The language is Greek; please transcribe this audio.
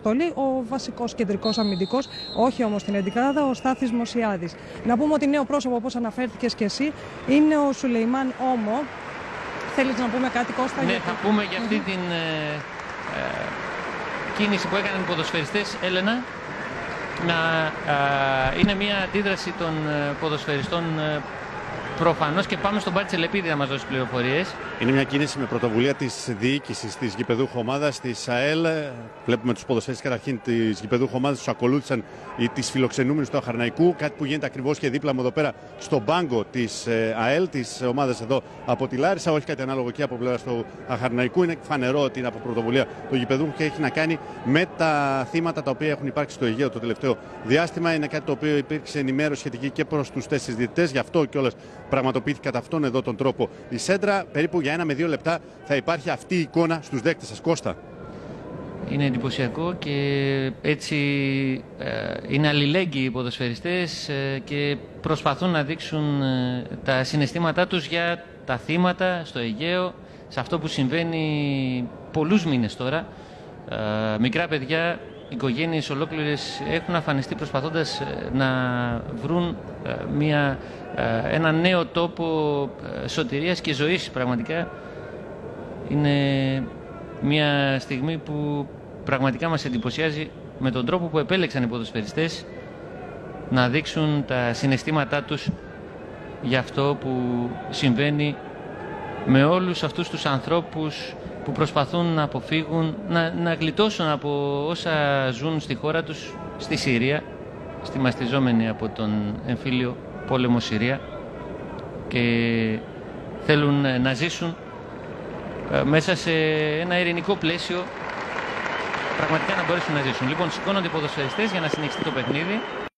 αποστολή ο βασικός κεντρικός αμυντικός, όχι όμως στην εντεκάδα, ο Στάθης Μωσιάδης. Να πούμε ότι νέο πρόσωπο, όπως αναφέρθηκες και εσύ, είναι ο Σουλεϊμάν Όμο. Θέλεις να πούμε κάτι, Κώστα? Ναι, θα πούμε για αυτή την κίνηση που έκαναν οι ποδοσφαιριστές, Έλενα. Είναι μια αντίδραση των ποδοσφαιριστών προφανώς, και πάμε στον Μπαρτσελεπίδη να μας δώσει πληροφορίες. Είναι μια κίνηση με πρωτοβουλία της διοίκησης της γηπεδούχου ομάδας της ΑΕΛ. Βλέπουμε τους ποδοσφαιριστές καταρχήν της γηπεδούχου ομάδας, τους ακολούθησαν τις φιλοξενούμενους του Αχαρναϊκού. Κάτι που γίνεται ακριβώς και δίπλα μου εδώ πέρα στον πάγκο της ΑΕΛ, της ομάδας εδώ από τη Λάρισα. Όχι κάτι ανάλογο και από πλευράς του Αχαρναϊκού. Είναι φανερό ότι είναι από πρωτοβουλία του γηπεδούχου και έχει να κάνει με τα θύματα τα οποία έχουν υπάρξει στο Αιγαίο το τελευταίο διάστημα. Είναι κάτι το οποίο υπήρξε ενημέρωση σχετική και προς τους 4 διαιτητές. Γι' αυτό κιόλας πραγματοποιήθηκε κατά αυτόν εδώ τον τρόπο η σέντρα. Περίπου για 1 με 2 λεπτά θα υπάρχει αυτή η εικόνα στους δέκτες σας. Κώστα. Είναι εντυπωσιακό και έτσι είναι αλληλέγγυοι οι ποδοσφαιριστές και προσπαθούν να δείξουν τα συναισθήματά τους για τα θύματα στο Αιγαίο, σε αυτό που συμβαίνει πολλούς μήνες τώρα. Μικρά παιδιά, οικογένειες ολόκληρες έχουν αφανιστεί προσπαθώντας να βρουν ένα νέο τόπο σωτηρίας και ζωής. Πραγματικά είναι μια στιγμή που πραγματικά μας εντυπωσιάζει με τον τρόπο που επέλεξαν οι ποδοσφαιριστές να δείξουν τα συναισθήματά τους για αυτό που συμβαίνει με όλους αυτούς τους ανθρώπους που προσπαθούν να αποφύγουν, να γλιτώσουν από όσα ζουν στη χώρα τους, στη Συρία, στη μαστιζόμενη από τον εμφύλιο πόλεμο Συρία, και θέλουν να ζήσουν μέσα σε ένα ειρηνικό πλαίσιο, πραγματικά να μπορέσουν να ζήσουν. Λοιπόν, σηκώνονται οι ποδοσφαιριστές για να συνεχιστεί το παιχνίδι.